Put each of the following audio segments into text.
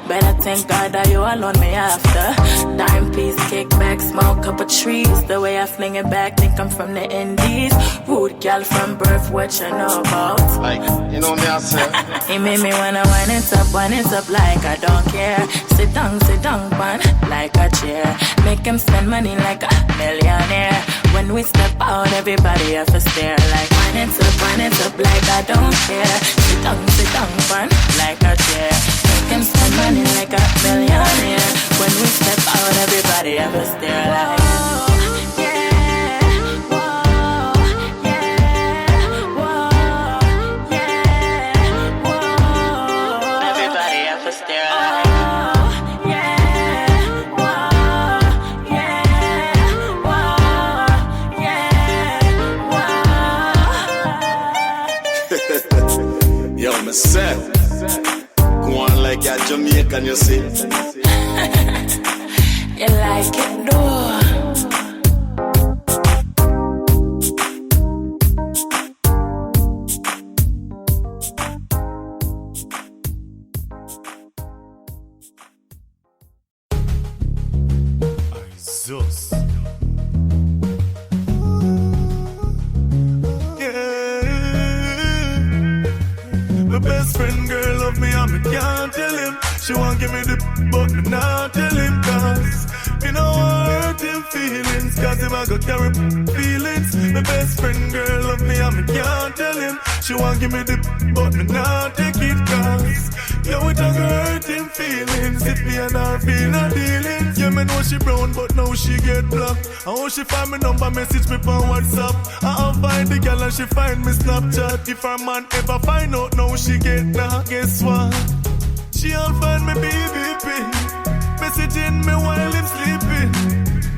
Better thank God that you alone me after. Dime piece, kick back, smoke up a trees. The way I fling it back, think I'm from the Indies. Rude gal from birth, what you know about? Like, you know me, I say. He made me wanna wind it up like I don't care. Sit down, man, like a chair. Make him spend money like a millionaire. When we step out, everybody have to stare. Like wind it up like I don't care. Sit down, man, like a chair. Make him spend money like a millionaire. When we step out, everybody have to stare. Like Say, go on like a Jamaican, you see. You like it, though. Zeus. My best friend girl love me and me can't tell him. She won't give me the but me not tell him. Cause me no hurt him feelings. Cause him I go carry feelings. My best friend girl love me and me can't tell him. She won't give me the but me not take it. Cause yo, it a hurt him feelings. If me and her feel no dealings. Yeah, me know she brown but now she get black. And how she find me number, message me on WhatsApp. I find the girl and she find me Snapchat. If her man ever find out now she get nah, guess what? She all find me BBP, messaging me while I'm sleeping.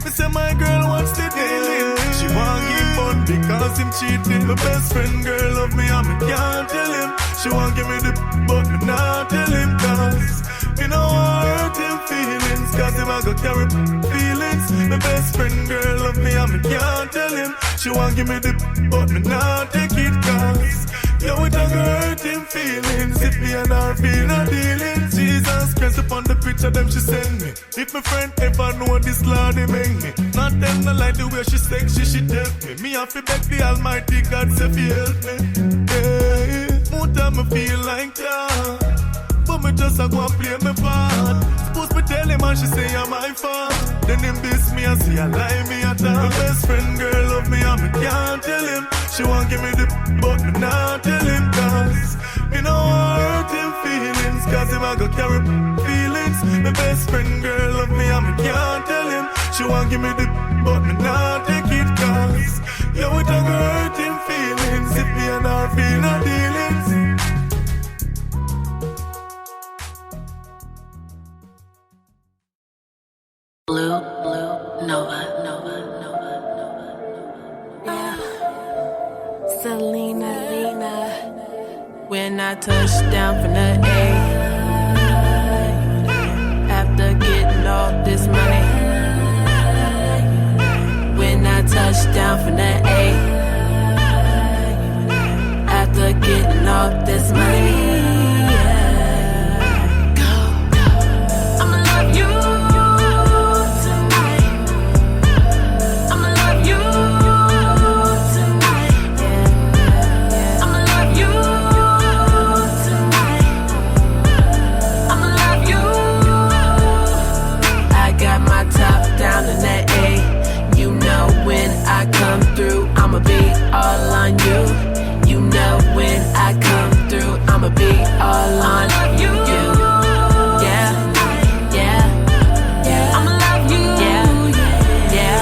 Me say my girl what's the deal? She want give fun because him cheating. My best friend girl love me and me can't tell him. She want give me the but me not tell him. Cause me no hurt him feelings. Cause him I go carry feelings. My best friend girl love me and me can't tell him. She want give me the but me not take it. Cause yo, it a hurt him feelings. If me and her feel no dealing. Jesus Christ upon the picture them she send me. If my friend ever know this Lord he make me. Not them no like the way she sexy she tell me. Me have to beg the Almighty God say fi help me. Yeah, more time I feel like that, but me just a go and play my part. Suppose me tell him and she say I'm my fault. Then him diss me and say I lie me at all. My best friend girl love me and me can't tell him. She won't give me the but me not tell him. Cause me no hurt him feelings. Cause him I go carry feelings. My best friend girl love me and me can't tell him. She won't give me the but me not take it. Cause yo, it a hurt him feelings. If me and her feel no dealings. Blue, Nova. Yeah. Selena, when I touched down from the A, after getting all this money. When I touched down from the A, after getting all this money. I'ma be all on you. You know when I come through, I'ma be all on you. Yeah. I'ma love you. Yeah.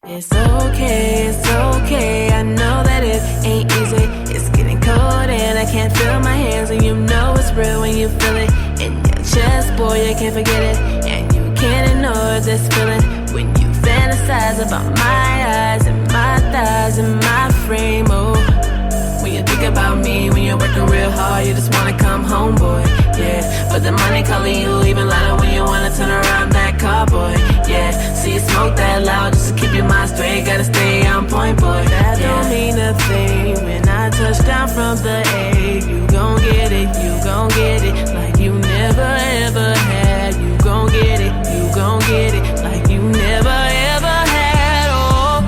It's okay. I know that it ain't easy. It's getting cold and I can't feel my hands, and you know it's real when you feel it in your chest, boy. You can't forget it, and you can't ignore this feeling when you fantasize about my eyes and my thighs and my frame. Oh, when you think about me, when you're working real hard, you just wanna come home, boy. Yeah, but the money calling you even louder when you wanna turn around that car, boy. Yeah, see you smoke that loud just to keep your mind straight. Gotta stay on point, boy. That don't mean a thing when I touch down from the A. You gon' get it, you gon' get it like you never ever had. You gon' get it, you gon' get it like you never ever had. Oh,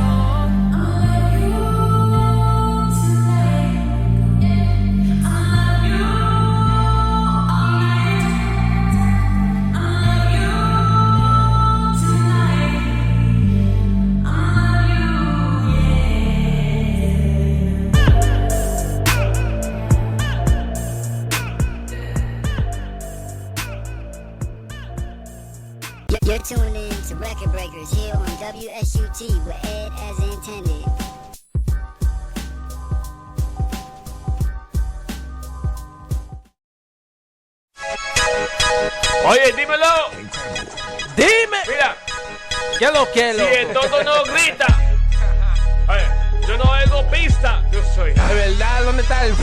You're tuned in to Record Breakers here on WSUT with Ed as intended. Oye, dímelo. Dime. Mira, ¿Qué es lo que es, si loco? el todo no grita. Oye, yo no oigo pista. Yo soy. De verdad, ¿dónde está el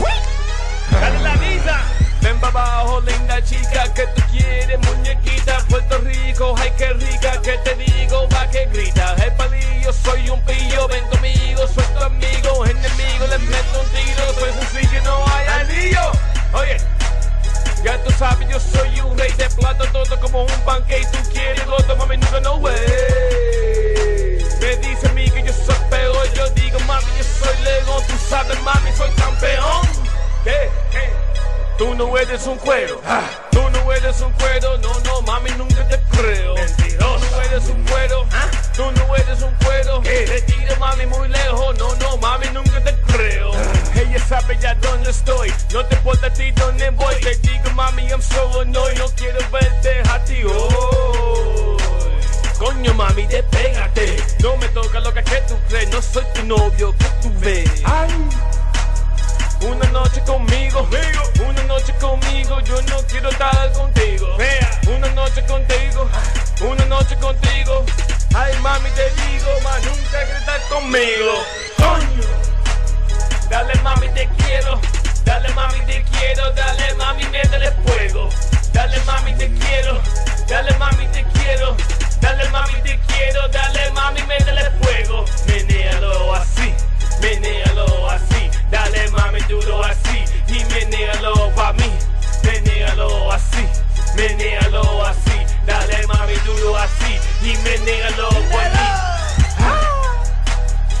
Dale la misa. Ven pa' abajo, linda chica, que tú quieres, muñequita. Puerto Rico, ay, qué rica, que te digo, va que grita. El palillo, soy un pillo, ven conmigo, soy tu amigo. Enemigo, les meto un tiro, soy sencillo, no hay anillo. Oye, ya tú sabes, yo soy un rey de plato, todo como un pancake. Tú quieres goto, mami, nunca, no way. Me dice a mí que yo soy peor, yo digo, mami, yo soy león. Tú sabes, mami, soy campeón. ¿Qué? Tú no eres un cuero, tú no eres un cuero, no, mami, nunca te creo. Mentiroso. Tú no eres un cuero, tú no eres un cuero. Te tiro, mami, muy lejos, no, mami, nunca te creo. Ella sabe ya dónde estoy, no te importa a ti dónde voy. Te digo, mami, I'm so annoyed, no quiero verte a ti hoy. Coño, mami, despégate, no me toca lo que tú crees, no soy tu novio que tú ves. Ay. Una noche conmigo, una noche conmigo, yo no quiero estar contigo. Una noche contigo, una noche contigo. Ay, mami, te digo, más nunca quieres estar conmigo. Coño, dale, mami, te quiero. Dale, mami, te quiero. Dale, mami, métele fuego. Dale, mami, te quiero. Dale, mami, te quiero. Dale, mami, te quiero. Dale, mami, métele fuego. Menéalo así, menéalo así. Dale, mami, duro así. Y menéalo pa' mí. Menéalo así, menéalo así. Dale, mami, duro así. Y menéalo pa' mí.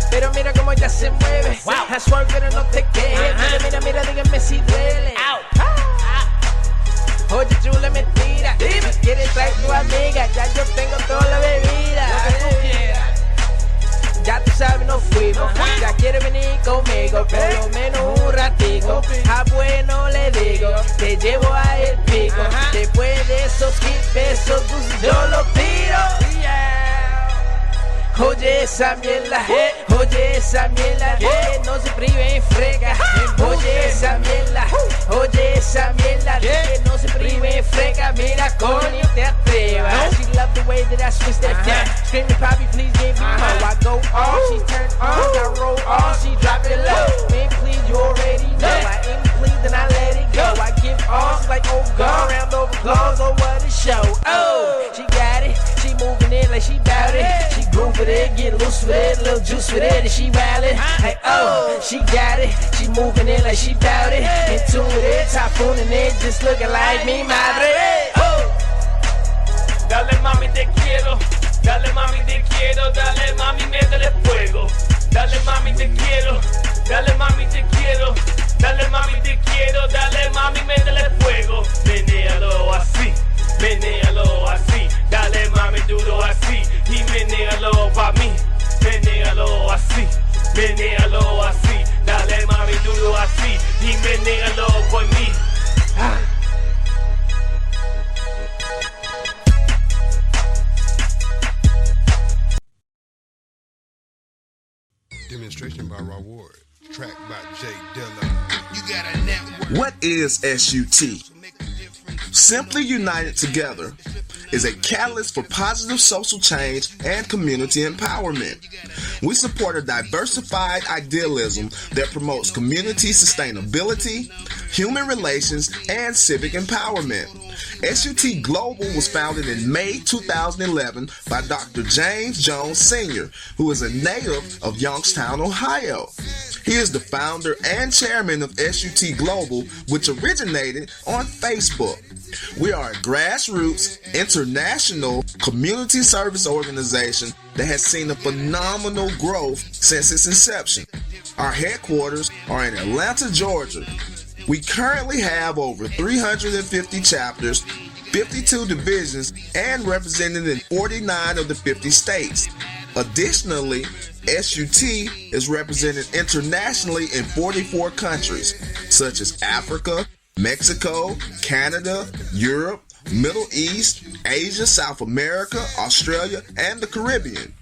Pero mira cómo ella se mueve. A suave, pero no te quejes. Mira, dígame si duele. Oye, chula, mentira. Si quieres traer tu amiga, ya yo tengo toda la bebida. Lo que tú quieras. Ya tú sabes, nos fuimos. Ya quiere venir conmigo, por lo menos un ratico. A bueno le digo, te llevo a el pico. Después de esos 15 pesos, yo lo tiro. Oye esa mierda, que no se prive en frega. Oye esa mierda, que no se prive en frega. Mira, Connie, te atrevas. She love the way that I switch that down. Screaming, Poppy, please give me more. I go off, she turn on, I roll off, she drop it low. Man, please, you already know. I ain't pleased and I let it go. I give all, she's like, oh, go round over clothes, oh, what a show. Oh, she got it, she moving it like she bout it. She grooving it, get loose with it, little juice with it, and she wildin'. Like, oh, she got it, she moving it like she bout it. Into it, typhooning it, just looking like me, madre. Oh, dale, mami, te quiero. Dale, mami, te quiero. Dale, mami, métele fuego. Dale, mami, te quiero. Dale, mami, te quiero. Dale, mami, te quiero. Dale, mami, métele fuego. Menéalo así, menéalo así. Dale, mami, duro así. Y menéalo pa' mí. Menéalo así, menéalo así. Dale, mami, duro así. Y menéalo por mí. Demonstration by Raw Ward. Track by Jay Dilla. You got a network. What is SUT? Simply United Together is a catalyst for positive social change and community empowerment. We support a diversified idealism that promotes community sustainability, human relations, and civic empowerment. SUT Global was founded in May 2011 by Dr. James Jones Sr., who is a native of Youngstown, Ohio. He is the founder and chairman of SUT Global, which originated on Facebook. We are a grassroots, international community service organization that has seen a phenomenal growth since its inception. Our headquarters are in Atlanta, Georgia. We currently have over 350 chapters, 52 divisions, and represented in 49 of the 50 states. Additionally, SUT is represented internationally in 44 countries, such as Africa, Mexico, Canada, Europe, Middle East, Asia, South America, Australia, and the Caribbean.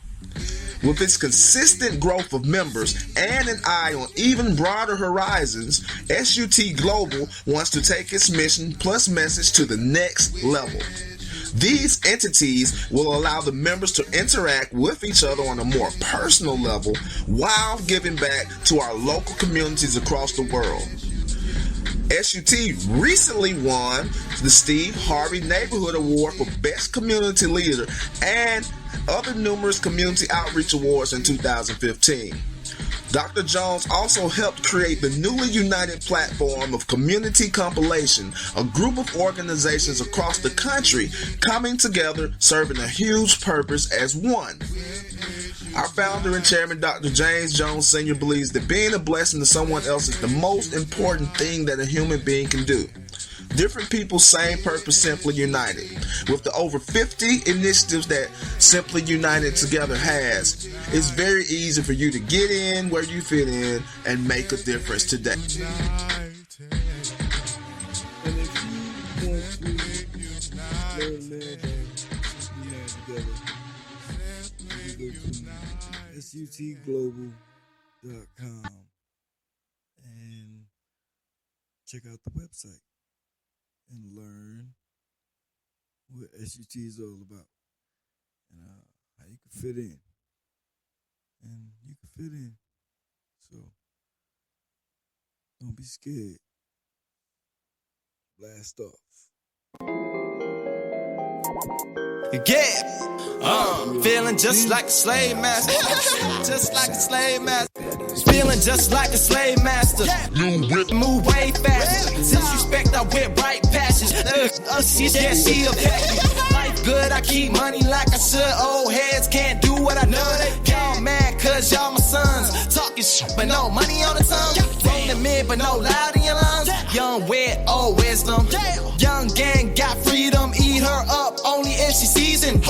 With its consistent growth of members and an eye on even broader horizons, SUT Global wants to take its mission plus message to the next level. These entities will allow the members to interact with each other on a more personal level while giving back to our local communities across the world. SUT recently won the Steve Harvey Neighborhood Award for Best Community Leader and other numerous community outreach awards in 2015. Dr. Jones also helped create the newly united platform of Community Compilation, a group of organizations across the country coming together serving a huge purpose as one. Our founder and chairman, Dr. James Jones Sr., believes that being a blessing to someone else is the most important thing that a human being can do. Different people, same purpose, Simply United. With the over 50 initiatives that Simply United Together has, it's very easy for you to get in where you fit in and make a difference today. SUTglobal.com and check out the website and learn what SUT is all about and how you can fit in. And you can fit in. So don't be scared. Blast off. Yeah, feeling just like a slave master. Just like a slave master. Feeling just like a slave master. Move way faster. Disrespect, I whip right past you. Yeah, she a vacuum. Life good, I keep money like I should. Old heads can't do what I know. Y'all mad cause y'all my sons. Talking shit, but no money on the tongue. From the mid, but no loud in your lungs. Young wit, old wisdom. Young gang got freedom. Eat her up only if she seasoned.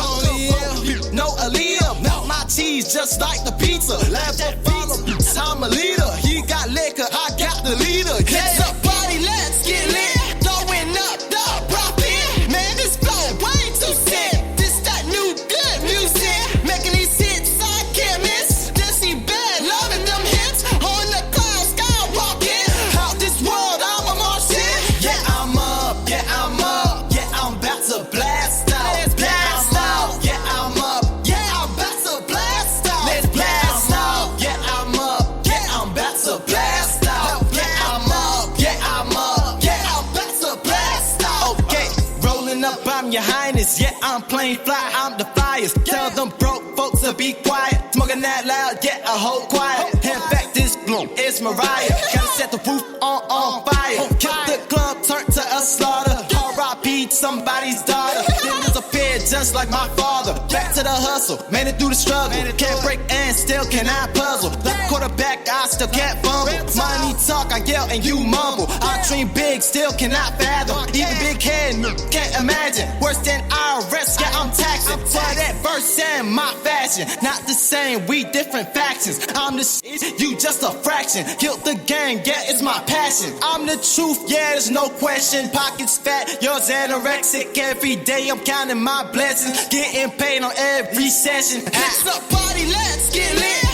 No Aaliyah, melt my cheese just like the pizza. Left a follow, I'm a leader. He got liquor, I got the leader. Get up, body, let's get lit. Throwing up the profit. Man, this flow way too sick. This that new good music. Making these hits I can't miss. This he bad, loving them hits. On the cloud, skywalking. Out this world, I'm a Martian. Yeah, I'm up, yeah, I'm up. Yeah, I'm about to blast out. Let's blast out. Yeah, I'm up. Yeah, I'm about to blast out. Let's blast out. Yeah, I'm up. Yeah, I'm about to blast out. Yeah, I'm up. Yeah, I'm up. Yeah, I'm about to blast out. Okay, rolling up, I'm your highness. Yeah, I'm plain fly, I'm the flyest. Tell them broke folks to be quiet. Smoking that loud, yeah, I hold quiet. In fact, this bloom is Mariah. Gotta set the roof on fire. Kill the club, turn to a slaughter. R.I.P. somebody's daughter. Then disappeared just like my father. Back to the hustle, made it through the struggle. Can't break and still cannot puzzle. Like quarterback, I still can't fumble. Money talk, I yell and you mumble. I dream big, still cannot fathom. Even big head, can't imagine. Worse than IRS, yeah, I'm taxing. For that verse and my fashion, not the same, we different factions. I'm the shit, you just a fraction. Killed the gang, yeah, it's my passion. I'm the truth, yeah, there's no question. Pockets fat, yours anorexic. Every day I'm counting my blessings, getting paid on every session. It's a party, let's get lit.